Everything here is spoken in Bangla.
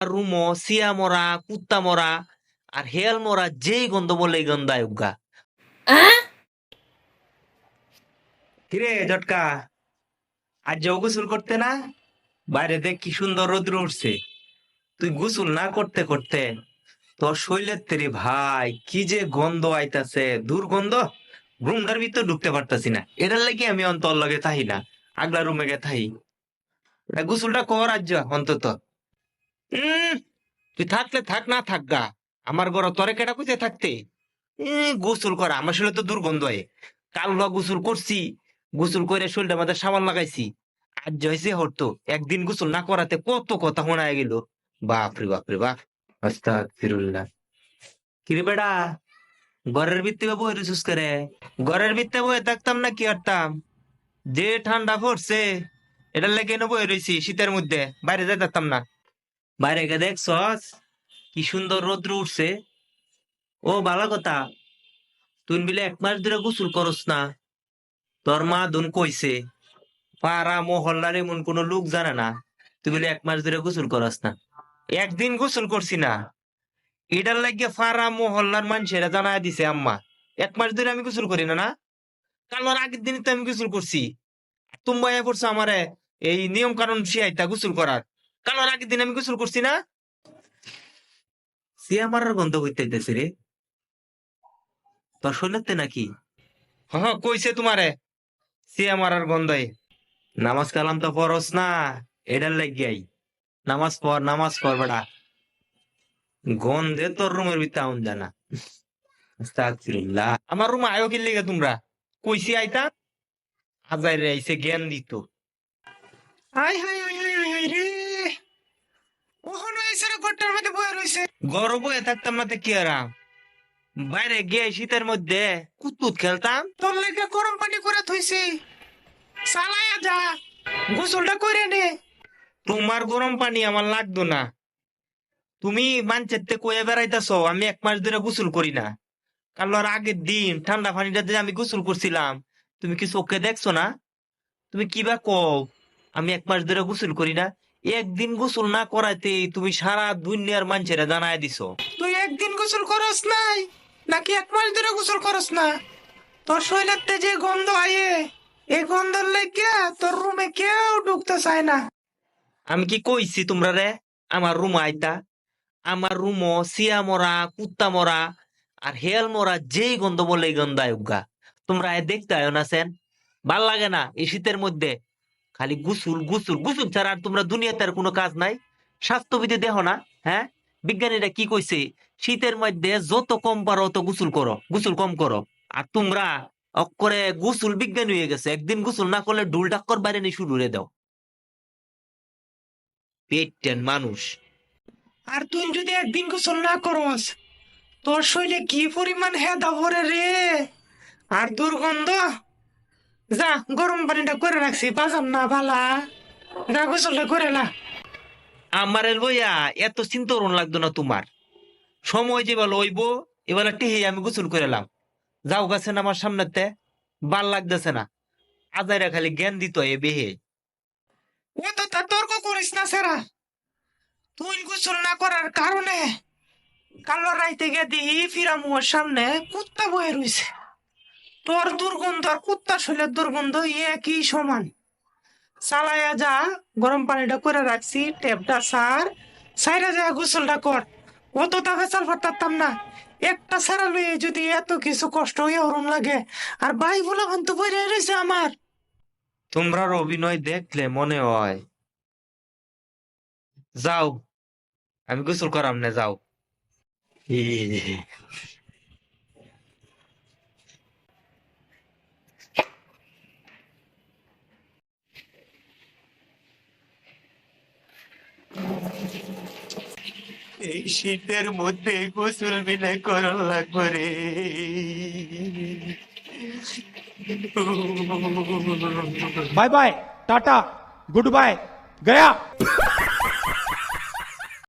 রুমো সিয়া মরা কুত্তা মরা আর হেয়াল মরা যেই গন্ধ বলে এই গন্ধায় উগা। কিরে জটকা, আজ যাও গোসল করতে না? বাইরে দেখ কি সুন্দর রোদ্র উঠছে। তুই গোসল না করতে করতে তোর শরীরের তেরে ভাই কি যে গন্ধ আইতাছে, দুর্গন্ধ। রুমটার ভিতর ঢুকতে পারতাছি না, এটার লাগি আমি অন্তর লগে থাই না, আগলা রুমে গে থাই। গোসলটা কর আজ অন্তত। উম তুই থাকলে থাক, না থাক গা, আমার ঘর তরে কেটা কুইতে থাকতে। গোসল করা আমার শরীরে তো দুর্গন্ধ হয়। কাল গোসল করছি, গোসল করে শরীরটা মাঝে সাবান লাগাইছি, আজ হয়েছে হতো একদিন গোসল না করাতে কত কথা শোনায় গেল। বাপ রে বাপ রে বাপ, আস্তাগফিরুল্লাহ। কিরে বেড়া, ঘরের ভিত্তিতে বই রইছিস করে? ঘরের ভিত্তিতে বয়ে থাকতাম না কি করতাম? যে ঠান্ডা পড়ছে এটার লেগে এনে বয়ে রইছি শীতের মধ্যে, বাইরে যাইতাম না। বাইরে গিয়ে দেখছস কি সুন্দর রোদ্র উঠছে। ও ভালো কথা, তুই বিলে 1 মাস ধরে গোসল করস না? তোর মা দুন কইছে পাড়া মহল্লার এমন কোন লোক জানে না তুই বলে 1 মাস ধরে গোসল করস না। একদিন গোসল করছি না, এটার লাগিয়ে পাড়া মহল্লার মানুষেরা জানায় দিছে আম্মা 1 মাস ধরে আমি গোসল করি না। না, কালোর আগের দিনই তো আমি গোসল করছি। তুমি পড়ছো আমারে এই নিয়ম কানুন শিয়াইতা গোসল করার। কালোর আগের দিন আমি গোসল করছি না। সে আমার গন্ধ হইতেছে রে, তোর শরীরতে নাকি? হ্যাঁ কইছে তোমারে সে আমার গন্ধে। নামাজ কালাম তো পড়স না, এটার লাগিয়াই। নামাজ পড় বেড়া, গন্ধে তোর রুমের ভিতরে আউন জানা। আস্তাগফিরুল্লাহ। আমার রুমে আয়ো কি লিগে তোমরা? কইছি আইতা, আজাই রে আইছে জ্ঞান দিত। High high high high high high রে, কখনো এসে ঘরটার মধ্যে বয়ে রইছে। ঘর বয়ে থাকতাম না তো কি আরাম, বাইরে গিয়ে শীতের মধ্যে কুতকুত খেলতাম। তোর লেগে গরম পানি করে থইছি, চালায়া যা, গোসলটা করে নে। তোমার গরম পানি আমার লাগতো না। তুমি মানচেতে কয়ে বেড়াইতেছো আমি 1 মাস ধরে গোসল করি না। কালোর আগের দিন ঠান্ডা পানিটা দিয়ে আমি গোসল করছিলাম, তুমি কি চোখে দেখছো না? তুমি কি বা কও আমি 1 মাস ধরে গোসল করি না? একদিন গোসল না করাইতে তুমি সারা দুনিয়ার মানুষেরা জানায় দিছো। তুই একদিন গোসল করস নাই নাকি 1 মাস ধরে গোসল করস না? তোর শরীরের যে গন্ধ আয়ে, এই গন্ধের লেগে তোর রুমে কেউ ঢুকতে চায় না। আমি কি কইছি তোমরা রে আমার রুম আইতা? আমার রুমও সিয়া মরা কুত্তা মরা আর হেয়াল মরা যেই গন্ধ বলে এই গন্ধায় উগা। তোমরা দেখতে আয় না সেন, ভাল লাগে না এই শীতের মধ্যে খালি গুসুল গুসুল গুসুল ছাড়া আর তোমরা দুনিয়াতে আর কোনো কাজ নাই? স্বাস্থ্যবিধি দেখো না? হ্যাঁ, বিজ্ঞানীরা কি কইছে? শীতের মধ্যে যত কম পারো অত গোসল করো, গোসল কম করো। আর তোমরা অক্ষরে গোসল বিজ্ঞান হয়ে গেছে, একদিন গোসল না করলে ঢুল ডাক্কর বাইরে নিয়ে শুরু করে দাও। পেটেন মানুষ। আর তুই যদি একদিন গোসল না করস তোর শরীরে কি পরিমাণ হেদা ভরে রে, আর দুর্গন্ধ। যা, গরম পানিটা করে রাখছি বাজার না বালা, যা গোসলটা করে না। আমার লইয়া এত চিন্তা করুন লাগতো না তোমার। সময় যে বলো ওইব, এবার টিহে আমি গোসল করে এলাম। যাও গেছেন আমার সামনেতে, ভাল লাগতেছে না। আজাইরা খালি জ্ঞান দিত এ বেহে। ও তো তা তর্ক করিস না সেরা, তুই গোসল না করার কারণে কালো রাইতে গিয়ে দিই ফিরামুয়ার সামনে কুত্তা বয়ে রইছে। তোর দুর্গন্ধ আর কুত্তা শৈলের দুর্গন্ধ একই সমান। চালায়া যা, গরম পানিটা করে রাখছি, টেপটা সার, সাইরা যা গোসলটা কর। অত তাকে চাল পারতাম না, একটা সারা লইয়ে যদি এত কিছু কষ্ট হয়ে ওরম লাগে। আর ভাই বলে তো বইরে রয়েছে আমার। তোমরার অভিনয় দেখলে মনে হয়। যাও, আমি গোসল করাম না, যাও। এই শীতের মধ্যে গোসল বিনা করা লাগবে রে। बाय बाय टाटा गुड बाय गया।